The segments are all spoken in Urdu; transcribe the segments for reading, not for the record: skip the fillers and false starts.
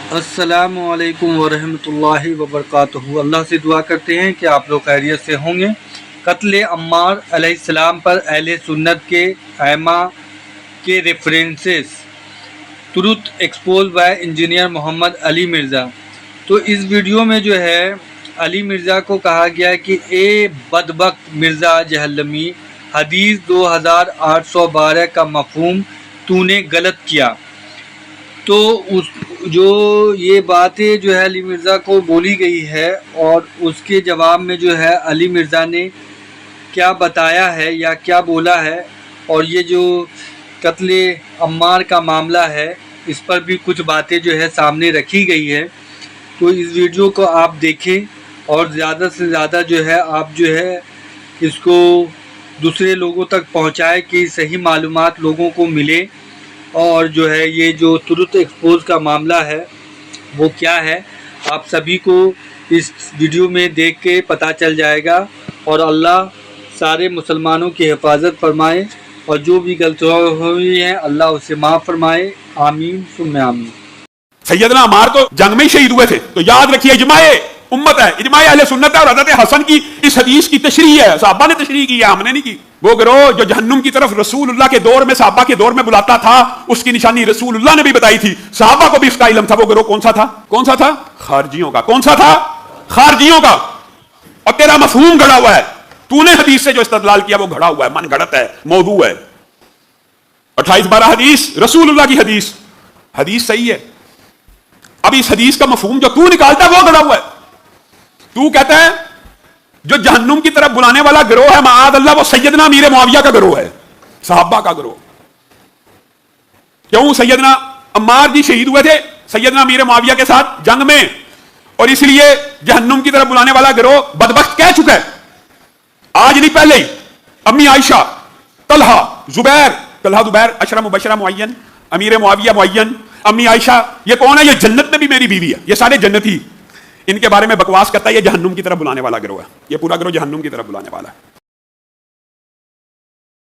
السلام علیکم ورحمۃ اللہ وبرکاتہ۔ اللہ سے دعا کرتے ہیں کہ آپ لوگ خیریت سے ہوں گے۔ قتل عمار علیہ السلام پر اہل سنت کے ائمہ کے references, truth expose by engineer Muhammad Ali Mirza. تو اس ویڈیو میں جو ہے علی مرزا کو کہا گیا ہے کہ اے بدبخت مرزا جہلمی، حدیث 2812 کا مفہوم تو نے غلط کیا۔ تو جو یہ باتیں جو ہے علی مرزا کو بولی گئی ہے، اور اس کے جواب میں جو ہے علی مرزا نے کیا بتایا ہے یا کیا بولا ہے، اور یہ جو قتل عمار کا معاملہ ہے اس پر بھی کچھ باتیں جو ہے سامنے رکھی گئی ہے۔ تو اس ویڈیو کو آپ دیکھیں اور زیادہ سے زیادہ جو ہے آپ جو ہے اس کو دوسرے لوگوں تک پہنچائے کہ صحیح معلومات لوگوں کو ملے، اور جو ہے یہ جو ٹروتھ ایکسپوز کا معاملہ ہے وہ کیا ہے آپ سبھی کو اس ویڈیو میں دیکھ کے پتہ چل جائے گا، اور اللہ سارے مسلمانوں کی حفاظت فرمائے، اور جو بھی غلطیاں ہوئی ہیں اللہ اسے معاف فرمائے، آمین ثم آمین۔ سیدنا عمار تو جنگ میں ہی شہید ہوئے تھے، تو یاد رکھیے اجماع امت ہے، اجماع اہل سنت ہے، اور حضرت حسن کی اس حدیث کی تشریح ہے، صحابہ نے تشریح کی ہے، ہم نے نہیں کی۔ وہ گروہ جو جہنم کی طرف رسول اللہ کے دور میں صحابہ کے دور میں بلاتا تھا، اس کی نشانی رسول اللہ نے بھی بتائی تھی، صحابہ کو بھی اس کا علم تھا۔ وہ گروہ کون سا تھا؟ کون سا تھا؟ خارجیوں کا۔ کون سا تھا؟ خارجیوں کا۔ اور تیرا مفہوم گھڑا ہوا ہے، تو نے حدیث سے جو استدلال کیا وہ گھڑا ہوا ہے، من گھڑت ہے، موضوع ہے۔ 2812 حدیث رسول اللہ کی حدیث، حدیث صحیح ہے۔ اب اس حدیث کا مفہوم جو تو نکالتا ہے وہ گڑا ہوا ہے۔ تو کہتا ہے جو جہنم کی طرف بلانے والا گروہ ہے معاذ اللہ وہ سیدنا امیر معاویہ کا گروہ ہے، صحابہ کا گروہ۔ کیوں؟ سیدنا عمار جی شہید ہوئے تھے سیدنا امیر معاویہ کے ساتھ جنگ میں، اور اس لیے جہنم کی طرف بلانے والا گروہ بدبخت کہہ چکا ہے آج نہیں پہلے ہی۔ امی عائشہ، طلحہ، زبیر اشرا مبشرہ معین، امیر معاویہ معین، امی عائشہ، یہ کون ہے؟ یہ جنت میں بھی میری بیوی ہے، یہ سارے جنتی۔ ان کے بارے میں بکواس کرتا ہے یہ جہنم کی طرف بلانے والا گروہ ہے، یہ پورا گروہ جہنم کی طرف بلانے والا ہے۔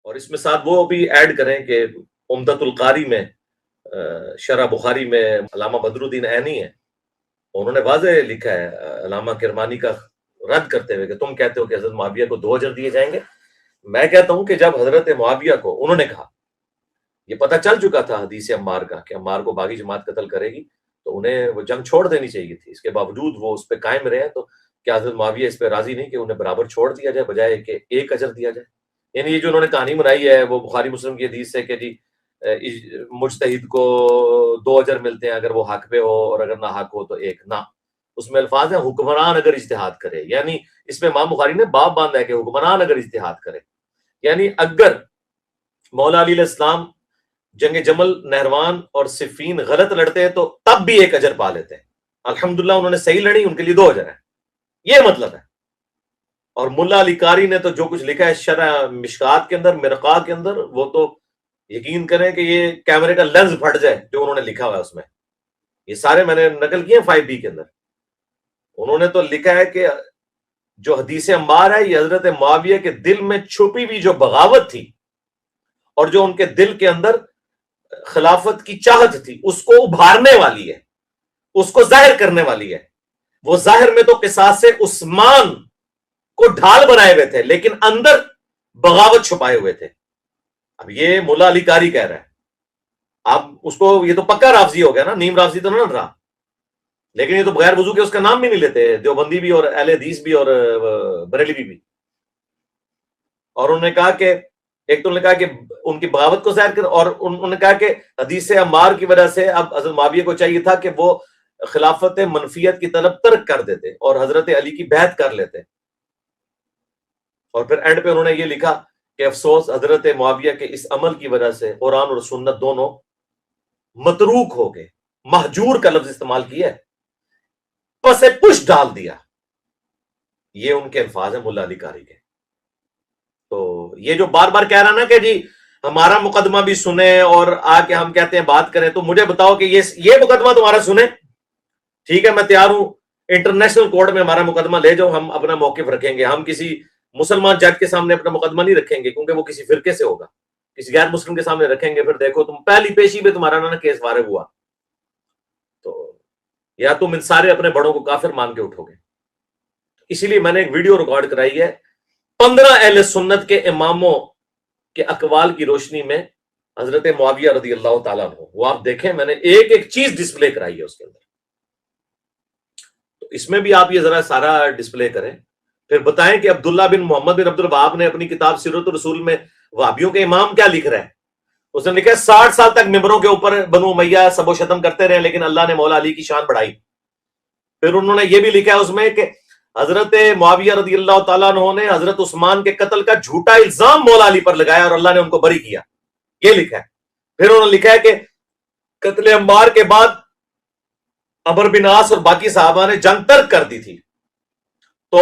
اور اس میں ساتھ وہ بھی ایڈ کریں کہ عمدۃ القاری میں شرح بخاری میں علامہ بدر الدین عینی ہے، انہوں نے واضح لکھا ہے علامہ کرمانی کا رد کرتے ہوئے کہ تم کہتے ہو کہ حضرت معاویہ کو 2 اجر دیے جائیں گے۔ میں کہتا ہوں کہ جب حضرت معاویہ کو انہوں نے کہا، یہ پتہ چل چکا تھا حدیث عمار کا کہ عمار کو باغی جماعت قتل کرے گی، تو انہیں وہ جنگ چھوڑ دینی چاہیے تھی، اس کے باوجود وہ اس پہ قائم رہے، تو کیا حضرت معاویہ اس پہ راضی نہیں کہ انہیں برابر چھوڑ دیا جائے بجائے کہ 1 اجر دیا جائے؟ یعنی یہ جو انہوں نے کہانی بنائی ہے وہ بخاری مسلم کی حدیث سے کہ جی مجتہد کو 2 اجر ملتے ہیں اگر وہ حق پہ ہو، اور اگر نہ حق ہو تو 1 نہ۔ اس میں الفاظ ہیں حکمران اگر اجتہاد کرے، یعنی اس میں امام بخاری نے باب باندھا ہے کہ حکمران اگر اجتہاد کرے، یعنی اگر مولا علی علیہ السلام جنگ جمل، نہروان اور صفین غلط لڑتے ہیں تو تب بھی 1 اجر پا لیتے ہیں، الحمدللہ انہوں نے صحیح لڑی، ان کے لیے 2 اجر ہیں، یہ مطلب ہے۔ اور ملا علی قاری نے تو جو کچھ لکھا ہے شرح مشکات کے اندر، مرقاہ کے اندر، وہ تو یقین کریں کہ یہ کیمرے کا لینز پھٹ جائے جو انہوں نے لکھا ہوا ہے اس میں۔ یہ سارے میں نے نقل کیے ہیں 5B کے اندر۔ انہوں نے تو لکھا ہے کہ جو حدیث عمار ہے یہ حضرت معاویہ کے دل میں چھپی ہوئی جو بغاوت تھی، اور جو ان کے دل کے اندر خلافت کی چاہت تھی، اس کو ابھارنے والی ہے، اس کو ظاہر کرنے والی ہے۔ وہ ظاہر میں تو قصاص عثمان کو ڈھال بنائے ہوئے تھے، لیکن اندر بغاوت چھپائے ہوئے تھے۔ اب یہ مولا علی قاری کہہ رہا ہے، اب اس کو یہ تو پکا رافضی ہو گیا نا، نیم رافضی تو نہ رہا، لیکن یہ تو بغیر وضو کے اس کا نام بھی نہیں لیتے، دیوبندی بھی اور اہل حدیث بھی اور بریلوی بھی۔ اور انہوں نے کہا کہ ایک تو انہوں نے کہا کہ ان کی بغاوت کو ظاہر کر، اور انہوں نے کہا کہ حدیث عمار کی وجہ سے اب حضرت معاویہ کو چاہیے تھا کہ وہ خلافت منفیت کی طلب ترک کر دیتے اور حضرت علی کی بیعت کر لیتے۔ اور پھر اینڈ پہ انہوں نے یہ لکھا کہ افسوس حضرت معاویہ کے اس عمل کی وجہ سے قرآن اور سنت دونوں متروک ہو گئے، مہجور کا لفظ استعمال کیا ہے، پس پش ڈال دیا۔ یہ ان کے الفاظ ہیں ملا علی قاری کے۔ تو یہ جو بار بار کہہ رہا نا کہ جی ہمارا مقدمہ بھی سنیں اور آ کے ہم کہتے ہیں بات کریں، تو مجھے بتاؤ کہ یہ مقدمہ تمہارا سنیں، ٹھیک ہے میں تیار ہوں، انٹرنیشنل کورٹ میں ہمارا مقدمہ لے جاؤ، ہم اپنا موقف رکھیں گے، ہم کسی مسلمان جج کے سامنے اپنا مقدمہ نہیں رکھیں گے کیونکہ وہ کسی فرقے سے ہوگا، کسی غیر مسلم کے سامنے رکھیں گے، پھر دیکھو تم پہلی پیشی پہ تمہارا نا کیس وارد ہوا۔ تو یا تم ان سارے اپنے بڑوں کو کافر مان کے اٹھو گے. اسی لیے میں نے ایک ویڈیو ریکارڈ کرائی ہے 15 اہل سنت کے اماموں کے اقوال کی روشنی میں حضرت معاویہ رضی اللہ تعالیٰ عنہ. وہ آپ دیکھیں، میں نے ایک ایک چیز ڈسپلے کرائی ہے اس کے اندر. تو اس میں بھی آپ یہ ذرا سارا ڈسپلے کریں، پھر بتائیں کہ عبداللہ بن محمد بن عبد الوہاب نے اپنی کتاب سیرت الرسول میں وہابیوں کے امام کیا لکھ رہا ہے. اس نے لکھا ہے 60 سال تک ممبروں کے اوپر بنو امیہ سب و شتم کرتے رہے، لیکن اللہ نے مولا علی کی شان بڑھائی. پھر انہوں نے یہ بھی لکھا ہے اس میں کہ حضرت معاویہ رضی اللہ تعالیٰ عنہ نے حضرت عثمان کے قتل کا جھوٹا الزام مولا علی پر لگایا اور اللہ نے ان کو بری کیا. یہ لکھا ہے. پھر انہوں نے لکھا ہے کہ قتل عمار کے بعد عمر بن عاص اور باقی صحابہ نے جنگ ترک کر دی تھی، تو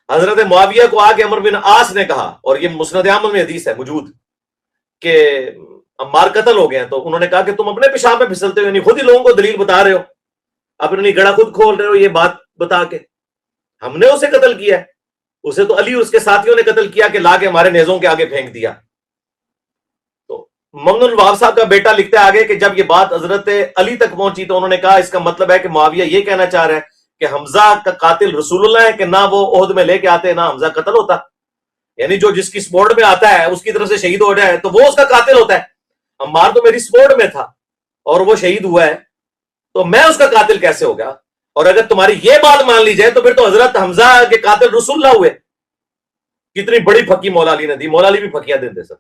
حضرت معاویہ کو آ کے عمر بن عاص نے کہا، اور یہ مسند احمد میں حدیث ہے موجود، کہ عمار قتل ہو گئے ہیں. تو انہوں نے کہا کہ تم اپنے پیشاب میں پھسلتے ہو، یعنی خود ہی لوگوں کو دلیل بتا رہے ہو، اپنی گڑا خود کھول رہے ہو یہ بات بتا کے. ہم نے اسے قتل کیا ہے، اسے تو علی اور اس کے ساتھیوں نے قتل کیا کہ لا کے ہمارے نیزوں کے آگے پھینک دیا. تو منگل الوہاب صاحب کا بیٹا لکھتا ہے آگے کہ جب یہ بات حضرت علی تک پہنچی تو انہوں نے کہا اس کا مطلب ہے کہ معاویہ یہ کہنا چاہ رہا ہے کہ حمزہ کا قاتل رسول اللہ ہے، کہ نہ وہ عہد میں لے کے آتے نہ حمزہ قتل ہوتا. یعنی جو جس کی سپورٹ میں آتا ہے اس کی طرف سے شہید ہو جائے تو وہ اس کا قاتل ہوتا ہے. عمار تو میری سپورٹ میں تھا اور وہ شہید ہوا ہے، تو میں اس کا قاتل کیسے ہو گیا؟ اور اگر تمہاری یہ بات مان لی جائے تو پھر تو حضرت حمزہ کے قاتل رسول اللہ ہوئے. کتنی بڑی پھکی مولا علی نے دی. مولا علی بھی پھکیاں دیتے سر.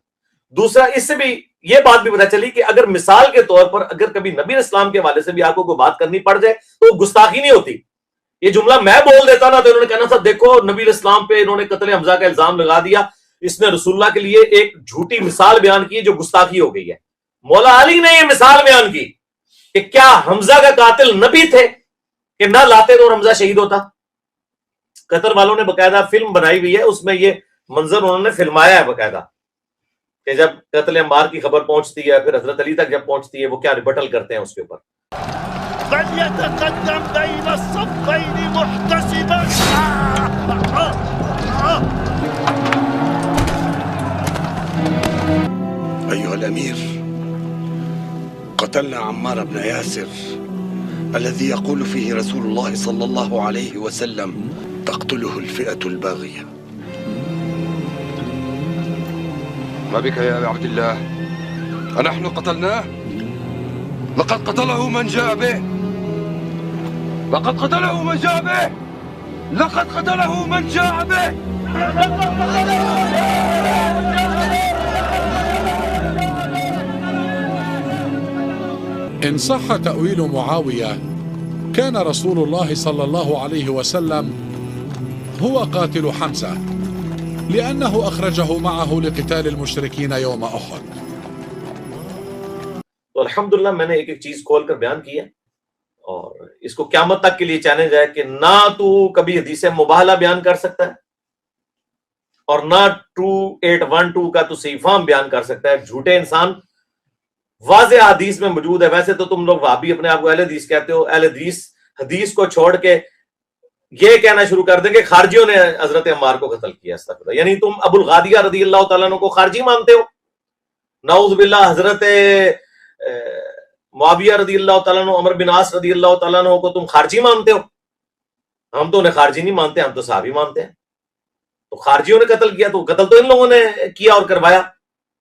دوسرا، اس سے بھی یہ بات بھی پتہ چلی کہ اگر مثال کے طور پر اگر کبھی نبی اسلام کے حوالے سے بھی آپ کو کوئی بات کرنی پڑ جائے تو وہ گستاخی نہیں ہوتی. یہ جملہ میں بول دیتا نا تو انہوں نے کہنا تھا دیکھو نبی اسلام پہ انہوں نے قتل حمزہ کا الزام لگا دیا، اس نے رسول اللہ کے لیے ایک جھوٹی مثال بیان کی جو گستاخی ہو گئی ہے. مولا علی نے یہ مثال بیان کی کہ کیا حمزہ کا قاتل نبی تھے کہ نہ لاتے تو حمزہ شہید ہوتا. قطر والوں نے باقاعدہ فلم بنائی ہوئی ہے، اس میں یہ منظر انہوں نے فلمایا ہے باقاعدہ کہ جب قتل عمار کی خبر پہنچتی ہے، پھر حضرت علی تک جب پہنچتی ہے وہ کیا ریبٹل کرتے ہیں اس کے اوپر. فليتقدم بين الصفين محتسبا. أيها الأمير، قتلنا عمار بن ياسر الذي يقول فيه رسول الله صلى الله عليه وسلم تقتله الفئة الباغية. ما بك يا أبا عبد الله؟ أنحن قتلناه؟ لقد قتله من جاء به، لقد قتله من جاء به، لقد قتله من جاء به. إن صح تأويل معاوية كان رسول الله صلى الله عليه وسلم هو قاتل حمزة لأنه أخرجه معه لقتال المشركين يوم أحد. تو الحمدللہ میں نے ایک ایک چیز کھول کر بیان کی ہے، اور اس کو قیامت تک کے لیے چیلنج ہے کہ نہ تو کبھی حدیث مباہلہ بیان کر سکتا ہے اور نہ 2812 کا تو صحیح فہم بیان کر سکتا ہے. جھوٹے انسان واضح حدیث میں موجود ہے. ویسے تو تم لوگ وہابی اپنے آپ کو اہل حدیث کہتے ہو، اہل حدیث کو چھوڑ کے یہ کہنا شروع کر دیں کہ خارجیوں نے حضرت عمار کو قتل کیا. استغفر اللہ. یعنی تم ابو الغادیہ رضی اللہ تعالیٰ عنہ کو خارجی مانتے ہو. نعوذ باللہ. حضرت معاویہ رضی اللہ تعالیٰ عنہ، عمر بن عاص رضی اللہ تعالیٰ عنہ کو تم خارجی مانتے ہو. ہم تو انہیں خارجی نہیں مانتے، ہم تو صحابی مانتے ہیں. تو خارجیوں نے قتل کیا تو قتل تو ان لوگوں نے کیا اور کروایا،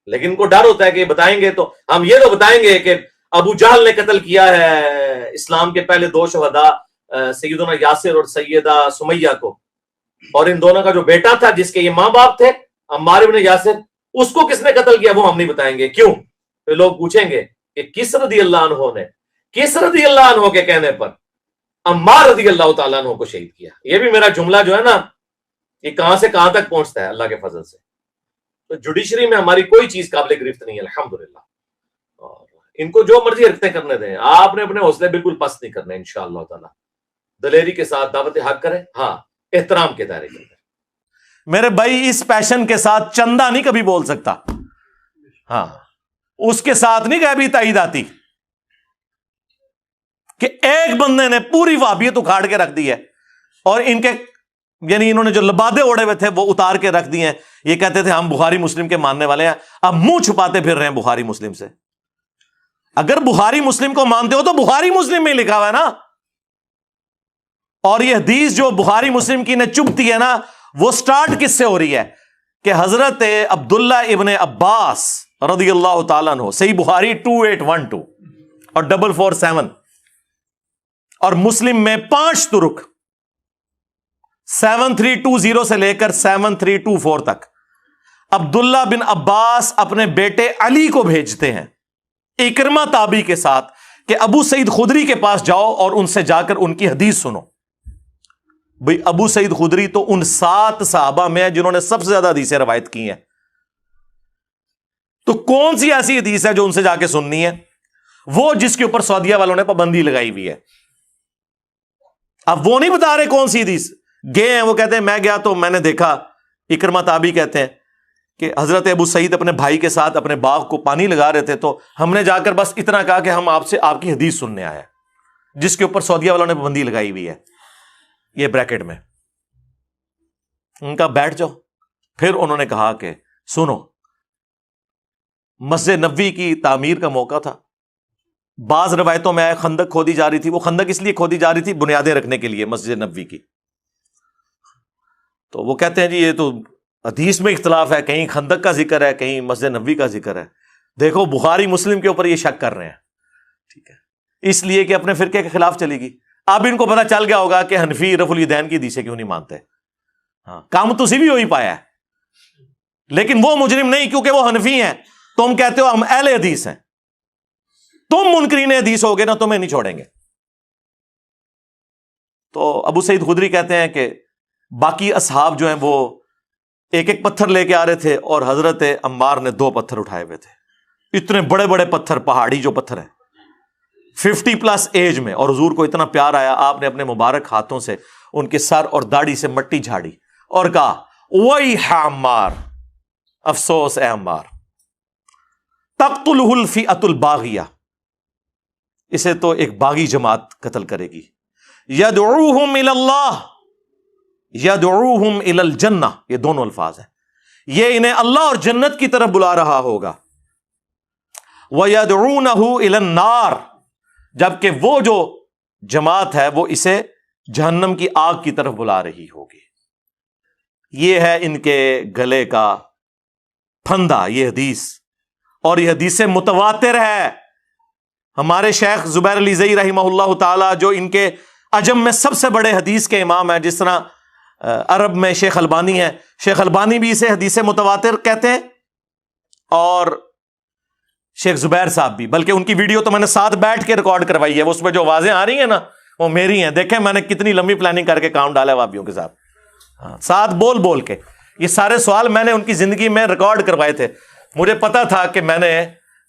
لیکن ان کو ڈر ہوتا ہے کہ بتائیں گے تو ہم یہ تو بتائیں گے کہ ابو جہل نے قتل کیا ہے اسلام کے پہلے 2 شہداء سیدنا یاسر اور سیدہ سمیہ کو، اور ان دونوں کا جو بیٹا تھا جس کے یہ ماں باپ تھے عمار بن یاسر، اس کو کس نے قتل کیا وہ ہم نہیں بتائیں گے. کیوں؟ پھر لوگ پوچھیں گے کہ کس رضی اللہ عنہ نے، کس رضی اللہ عنہ کے کہنے پر عمار رضی اللہ تعالیٰ عنہ کو شہید کیا. یہ بھی میرا جملہ جو ہے نا یہ کہاں سے کہاں تک پہنچتا ہے اللہ کے فضل سے. تو جوڈیشری میں ہماری کوئی چیز قابل گرفت نہیں ہے الحمدللہ. اور ان کو جو مرضی حرکتیں کرنے دیں، آپ نے اپنے حوصلے بالکل پست نہیں کرنے انشاءاللہ تعالیٰ. دلیری کے ساتھ دعوت حق کریں، ہاں احترام کے دائرے کے اندر. میرے بھائی اس پیشن کے ساتھ چندہ نہیں کبھی بول سکتا. ہاں اس کے ساتھ نہیں کہ ابھی تائید آتی کہ ایک بندے نے پوری وہابیت اکھاڑ کے رکھ دی ہے، اور ان کے یعنی انہوں نے جو لبادے اوڑے ہوئے تھے وہ اتار کے رکھ دیے ہیں. یہ کہتے تھے ہم بخاری مسلم کے ماننے والے ہیں، اب منہ چھپاتے پھر رہے ہیں بخاری مسلم سے. اگر بخاری مسلم کو مانتے ہو تو بخاری مسلم میں لکھا ہوا ہے نا اور یہ حدیث جو بخاری مسلم کی نے چبھتی ہے نا، وہ سٹارٹ کس سے ہو رہی ہے کہ حضرت عبداللہ ابن عباس رضی اللہ تعالیٰ عنہ، صحیح بخاری 2812 اور 447 اور مسلم میں 5 طرق 7320 سے لے کر 7324 تک، عبداللہ بن عباس اپنے بیٹے علی کو بھیجتے ہیں اکرمہ تابعی کے ساتھ کہ ابو سعید خدری کے پاس جاؤ اور ان سے جا کر ان کی حدیث سنو۔ بھئی ابو سعید خدری تو ان 7 صحابہ میں ہیں جنہوں نے سب سے زیادہ حدیثیں روایت کی ہیں، تو کون سی ایسی حدیث ہے جو ان سے جا کے سننی ہے؟ وہ جس کے اوپر سعودیہ والوں نے پابندی لگائی ہوئی ہے۔ اب وہ نہیں بتا رہے کون سی حدیث، گئے ہیں وہ کہتے ہیں میں گیا تو میں نے دیکھا، اکرمہ تابعی کہتے ہیں کہ حضرت ابو سعید اپنے بھائی کے ساتھ اپنے باغ کو پانی لگا رہے تھے، تو ہم نے جا کر بس اتنا کہا کہ ہم آپ سے آپ کی حدیث سننے آئے، جس کے اوپر سعودیہ والوں نے پابندی لگائی ہوئی ہے، یہ بریکٹ میں۔ ان کا بیٹھ جاؤ۔ پھر انہوں نے کہا کہ سنو، مسجد نبوی کی تعمیر کا موقع تھا، بعض روایتوں میں خندق کھودی جا رہی تھی، وہ خندق اس لیے کھودی جا رہی تھی بنیادیں رکھنے کے لیے مسجد نبوی کی۔ تو وہ کہتے ہیں جی یہ تو حدیث میں اختلاف ہے، کہیں خندق کا ذکر ہے، کہیں مسجد نبوی کا ذکر ہے۔ دیکھو بخاری مسلم کے اوپر یہ شک کر رہے ہیں، ٹھیک ہے، اس لیے کہ اپنے فرقے کے خلاف چلے گی۔ اب ان کو پتا چل گیا ہوگا کہ حنفی رفع الیدین کی حدیثیں کیوں نہیں مانتے۔ ہاں، کام تو اسی بھی ہو ہی پایا ہے، لیکن وہ مجرم نہیں، کیونکہ وہ حنفی ہیں۔ تم کہتے ہو ہم اہل حدیث ہیں، تم منکرین حدیث ہوگے نا، تمہیں نہیں چھوڑیں گے۔ تو ابو سعید خدری کہتے ہیں کہ باقی اصحاب جو ہیں وہ ایک ایک پتھر لے کے آ رہے تھے، اور حضرت عمار نے 2 پتھر اٹھائے ہوئے تھے، اتنے بڑے بڑے پتھر، پہاڑی جو پتھر ہیں 50+ ایج میں، اور حضور کو اتنا پیار آیا، آپ نے اپنے مبارک ہاتھوں سے ان کے سر اور داڑھی سے مٹی جھاڑی اور کہا وَيْحَ عمار، افسوس اے عمار، تقتلہ الفئۃ الباغیہ، اسے تو ایک باغی جماعت قتل کرے گی، یدعوہم الی اللہ یدعوہم الی الجنہ، یہ دونوں الفاظ ہیں، یہ انہیں اللہ اور جنت کی طرف بلا رہا ہوگا، وَيَدْعُونَهُ إِلَى النَّارِ، جبکہ وہ جو جماعت ہے وہ اسے جہنم کی آگ کی طرف بلا رہی ہوگی۔ یہ ہے ان کے گلے کا پھندا، یہ حدیث، اور یہ حدیث متواتر ہے۔ ہمارے شیخ زبیر علی زئی رحمہ اللہ تعالی، جو ان کے عجم میں سب سے بڑے حدیث کے امام ہیں، جس طرح عرب میں شیخ البانی ہے، شیخ البانی بھی اسے حدیث متواتر کہتے ہیں، اور شیخ زبیر صاحب بھی، بلکہ ان کی ویڈیو تو میں نے ساتھ بیٹھ کے ریکارڈ کروائی ہے، اس میں جو آوازیں آ رہی ہیں نا وہ میری ہیں، دیکھیں میں نے کتنی لمبی پلاننگ کر کے کام ڈالا ہے وابیوں کے ساتھ، ساتھ بول بول کے یہ سارے سوال میں نے ان کی زندگی میں ریکارڈ کروائے تھے۔ مجھے پتا تھا کہ میں نے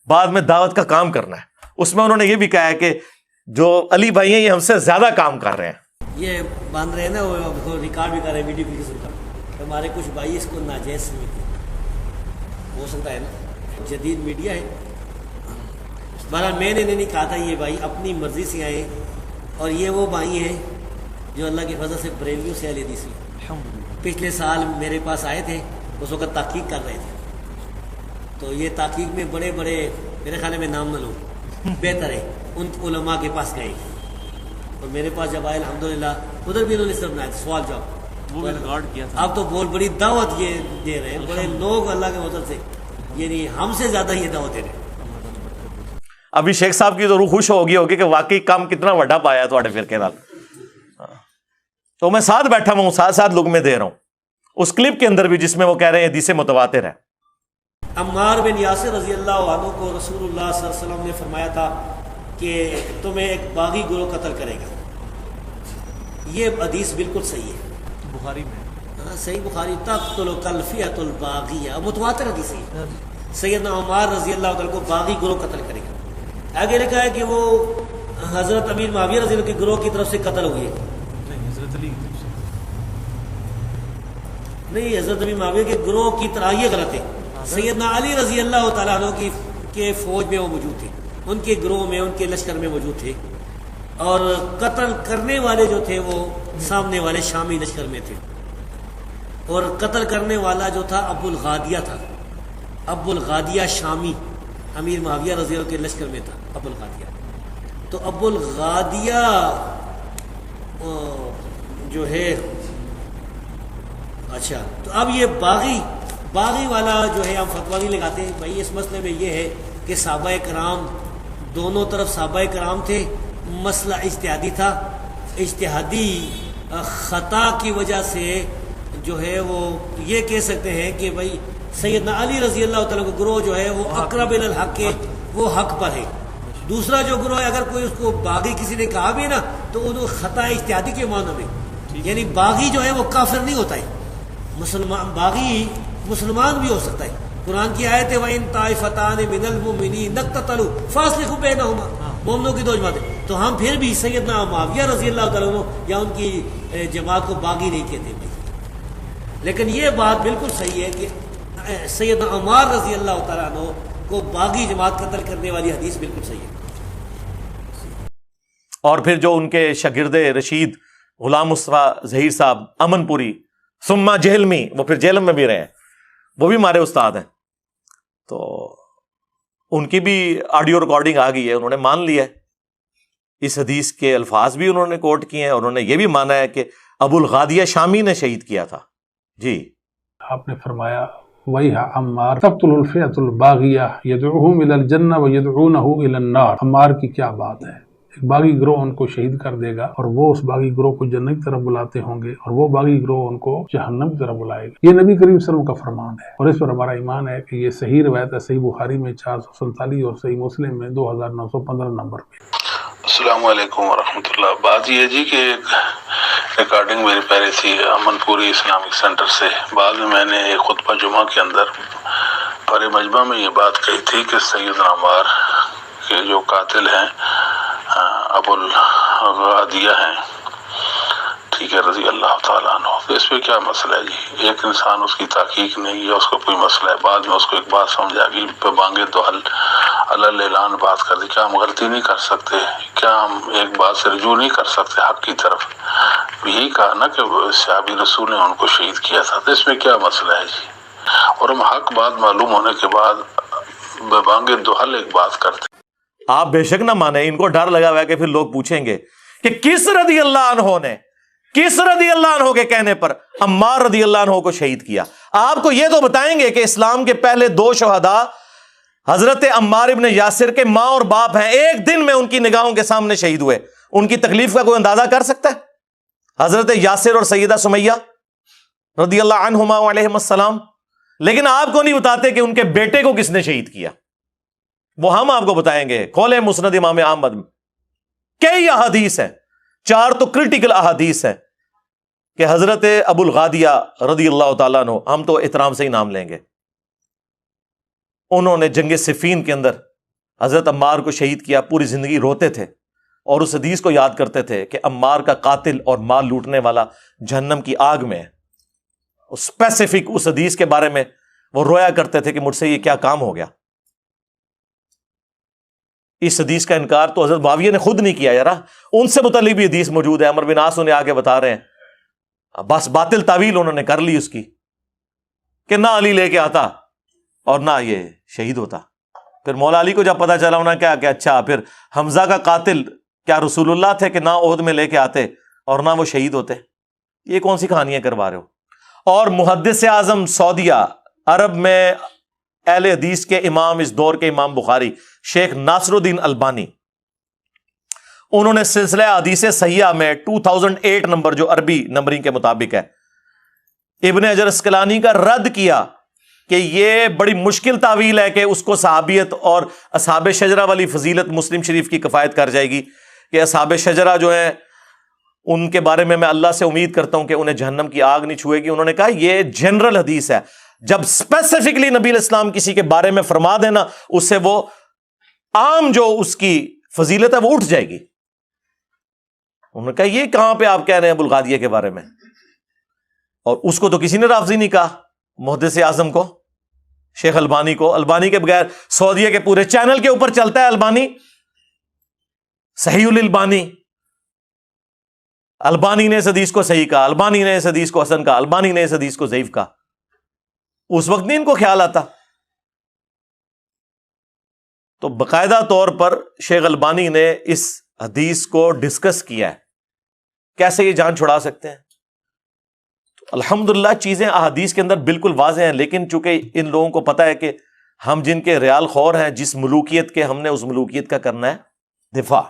بعد میں دعوت کا کام کرنا ہے، اس میں انہوں نے یہ بھی کہا ہے کہ جو علی بھائی ہیں یہ ہم سے زیادہ کام کر رہے ہیں، یہ باندھ رہے ہیں نا، وہ ریکارڈ بھی کر رہے ہیں ویڈیو بھی سنتا، ہمارے کچھ بھائی اس کو ناجائز سمجھتے، ہو سکتا ہے نا، جدید میڈیا ہے۔ بہرحال میں نے نہیں کہا تھا، یہ بھائی اپنی مرضی سے آئے، اور یہ وہ بھائی ہیں جو اللہ کی فضل سے بریلیوں سے اہل حدیث ہیں۔ پچھلے سال میرے پاس آئے تھے، اس وقت تحقیق کر رہے تھے، تو یہ تحقیق میں بڑے بڑے، میرے خیال میں نام نہ لو، بہتر ہے ان علماء کے پاس گئے، اور میرے پاس جب آئے الحمدللہ، ادھر بھی انہوں نے صرف بنایا سوال جواب، وہ ریکارڈ کیا تھا۔ اب تو بہت بڑی دعوت یہ دے رہے ہیں، بڑے لوگ اللہ کے فضل سے، یعنی ہم سے زیادہ یہ دعوت دے رہے ہیں۔ ابھی شیخ صاحب کی تو روح خوش ہوگی کہ واقعی کام کتنا بڑا پایا ہے تھوڑے فرقے نال۔ تو میں ساتھ بیٹھا ہوں، ساتھ ساتھ لوگ میں دے رہا ہوں اس کلپ کے اندر بھی، جس میں وہ کہہ رہے ہیں حدیث متواتر ہے۔ عمار بن یاسر رضی اللہ عنہ کو رسول اللہ صلی اللہ علیہ وسلم نے فرمایا تھا کہ تمہیں ایک باغی گروہ قتل کرے گا۔ یہ حدیث بالکل صحیح ہے، بخاری میں، صحیح بخاری، تقتل الفئۃ الباغیہ، متواتر حدیث ہے۔ سیدنا عمار رضی اللہ تعالیٰ کو باغی گروہ قتل کرے گا۔ آگے لکھا ہے کہ وہ حضرت امیر معاویہ رضی اللہ کے گروہ کی طرف سے قتل ہوئے، حضرت علی کی طرف سے نہیں، حضرت امیر معاویہ کے گروہ کی طرح، یہ غلط ہے۔ سیدنا علی رضی اللہ تعالیٰ عنہ کے فوج میں وہ موجود تھے، ان کے گروہ میں، ان کے لشکر میں موجود تھے، اور قتل کرنے والے جو تھے وہ سامنے والے شامی لشکر میں تھے، اور قتل کرنے والا جو تھا ابو الغادیہ تھا، ابو الغادیہ شامی، امیر معاویہ رضی اللہ کے لشکر میں تھا ابو الغادیہ۔ تو ابو الغادیہ جو ہے اچھا، تو اب یہ باغی والا جو ہے ہم فتویٰ نہیں لگاتے بھائی. اس مسئلے میں یہ ہے کہ صحابہ کرام دونوں طرف صحابہ کرام تھے، مسئلہ اجتہادی تھا، اجتہادی خطا کی وجہ سے جو ہے وہ یہ کہہ سکتے ہیں کہ بھائی سیدنا علی رضی اللہ تعالیٰ کا گروہ جو ہے وہ اقرب الی الحق کے، وہ حق پر ہے. دوسرا جو گروہ ہے اگر کوئی اس کو باغی کسی نے کہا بھی نا تو وہ خطا اجتہادی کے معنی میں، یعنی باغی جو ہے وہ کافر نہیں ہوتا ہے، باغی مسلمان بھی ہو سکتا ہے. قرآن کی آیت ہے وَإِن طَائِفَتَانِ مِنَ الْمُؤْمِنِينَ اقْتَتَلُوا فَأَصْلِحُوا بَيْنَهُمَا. مومنوں کی دو جماعتیں، تو ہم پھر بھی سیدنا معاویہ رضی اللہ تعالیٰ عنہ یا ان کی جماعت کو باغی نہیں کہتے بھائی. لیکن یہ بات بالکل صحیح ہے کہ سیدنا عمار رضی اللہ تعالیٰ عنہ کو باغی جماعت قتل کرنے والی حدیث بالکل صحیح ہے. اور پھر جو ان کے شاگرد رشید غلام مصطفیٰ ظہیر صاحب امن پوری ثم جہلمی، وہ پھر جہلم میں بھی رہے ہیں، وہ بھی ہمارے استاد ہیں، تو ان کی بھی آڈیو ریکارڈنگ آ گئی ہے، انہوں نے مان لیا ہے، اس حدیث کے الفاظ بھی انہوں نے کوٹ کیے ہیں، اور انہوں نے یہ بھی مانا ہے کہ ابو الغادیہ شامی نے شہید کیا تھا. جی آپ نے فرمایا وَيْحَ عَمَّارَ تَقْتُلُ الْفِئَةُ الْبَاغِيَةَ يَدْعُوهُمْ إِلَى الْجَنَّةِ وَيَدْعُونَهُ إِلَى النَّارِ. عمار کی کیا بات ہے، ایک باغی گروہ ان کو شہید کر دے گا اور وہ اس باغی گروہ کو جنت کی طرف بلاتے ہوں گے، اور وہ باغی گروہ ان کو جہنم کی طرف بلائے گا. یہ نبی کریم صلی اللہ علیہ وسلم کا فرمان ہے، اور اس پر ہمارا ایمان ہے کہ یہ صحیح روایت ہے، صحیح بخاری میں 447 اور صحیح مسلم میں 2915 نمبر پہ. السلام علیکم ورحمۃ اللہ. بات یہ جی کہ ایک ریکارڈنگ میری پہلے تھی امن پوری اسلامک سینٹر سے. بعد میں نے ایک خطبہ جمعہ کے اندر پر مجمع میں یہ بات کہی تھی کہ سیدنا عمار کے جو قاتل ہیں ابو الغادیہ ہیں، ٹھیک ہے، رضی اللہ تعالیٰ عنہ. تو اس پہ کیا مسئلہ ہے جی؟ ایک انسان اس کی تحقیق نہیں ہے، اس کو کوئی مسئلہ ہے، بعد میں اس کو ایک بات سمجھ آ گئی، پہ مانگے تو حل اللہ اعلان بات کر دی. کیا ہم غلطی نہیں کر سکتے؟ کیا ہم ایک بات سے رجوع نہیں کر سکتے حق کی طرف؟ یہی کہا نا کہ صحابی رسول نے ان کو شہید کیا تھا، تو اس میں کیا مسئلہ ہے جی؟ اور ہم حق بات معلوم ہونے کے بعد بے مانگے دو حل ایک بات کرتے. آپ بے شک نہ مانیں، ان کو ڈر لگا ہوا ہے کہ پھر لوگ پوچھیں گے کہ کس رضی اللہ عنہ نے، کس رضی اللہ عنہ کے کہنے پر عمار رضی اللہ عنہ کو شہید کیا. آپ کو یہ تو بتائیں گے کہ اسلام کے پہلے دو شہداء حضرت عمار ابن یاسر کے ماں اور باپ ہیں، ایک دن میں ان کی نگاہوں کے سامنے شہید ہوئے. ان کی تکلیف کا کوئی اندازہ کر سکتا ہے؟ حضرت یاسر اور سیدہ سمیہ رضی اللہ عنہما علیہم السلام. لیکن آپ کو نہیں بتاتے کہ ان کے بیٹے کو کس نے شہید کیا، وہ ہم آپ کو بتائیں گے. کھولے مسند امام احمد میں کئی احادیث ہیں، 4 تو کرٹیکل احادیث ہیں کہ حضرت ابو الغادیہ رضی اللہ تعالیٰ عنہ، ہم تو احترام سے ہی نام لیں گے، انہوں نے جنگ صفین کے اندر حضرت عمار کو شہید کیا. پوری زندگی روتے تھے اور اس حدیث کو یاد کرتے تھے کہ عمار کا قاتل اور مال لوٹنے والا جہنم کی آگ میں ہے. اسپیسیفک اس حدیث کے بارے میں وہ رویا کرتے تھے کہ مجھ سے یہ کیا کام ہو گیا. اس حدیث کا انکار تو حضرت معاویہ نے خود نہیں کیا، یار ان سے متعلق بھی حدیث موجود ہے. عمر بن عاص انہیں آگے بتا رہے ہیں، بس باطل تعویل انہوں نے کر لی اس کی کہ نہ علی لے کے آتا اور نہ یہ شہید ہوتا. پھر مولا علی کو جب پتا چلا انہوں نے کیا کہ اچھا پھر حمزہ کا قاتل کیا رسول اللہ تھے کہ نہ عہد میں لے کے آتے اور نہ وہ شہید ہوتے؟ یہ کون سی کہانیاں کروا رہے ہو؟ اور محدث اعظم سعودیہ عرب میں اہل حدیث کے امام، اس دور کے امام بخاری شیخ ناصر الدین البانی، انہوں نے سلسلہ حدیث صحیحہ میں 2008 نمبر جو عربی نمبرنگ کے مطابق ہے، ابن حجر اسقلانی کا رد کیا کہ یہ بڑی مشکل تعویل ہے کہ اس کو صحابیت اور اصحاب شجرہ والی فضیلت مسلم شریف کی کفایت کر جائے گی کہ اصحاب شجرہ جو ہیں ان کے بارے میں اللہ سے امید کرتا ہوں کہ انہیں جہنم کی آگ نہیں چھوئے گی. انہوں نے کہا یہ جنرل حدیث ہے، جب اسپیسیفکلی نبی الاسلام کسی کے بارے میں فرما دینا اس سے وہ عام جو اس کی فضیلت ہے وہ اٹھ جائے گی. انہوں نے کہا یہ کہاں پہ آپ کہہ رہے ہیں ابو الغادیہ کے بارے میں؟ اور اس کو تو کسی نے رافضی نہیں کہا، محدث اعظم کو، شیخ البانی کو. البانی کے بغیر سعودیہ کے پورے چینل کے اوپر چلتا ہے البانی، صحیح الالبانی. البانی نے اس حدیث کو صحیح کہا، البانی نے اس حدیث کو حسن کہا، البانی نے اس حدیث کو ضعیف کہا. اس وقت نہیں ان کو خیال آتا. تو باقاعدہ طور پر شیخ البانی نے اس حدیث کو ڈسکس کیا ہے کیسے یہ جان چھڑا سکتے ہیں؟ الحمدللہ چیزیں احادیث کے اندر بالکل واضح ہیں، لیکن چونکہ ان لوگوں کو پتہ ہے کہ ہم جن کے ریال خور ہیں، جس ملوکیت کے، ہم نے اس ملوکیت کا کرنا ہے دفاع.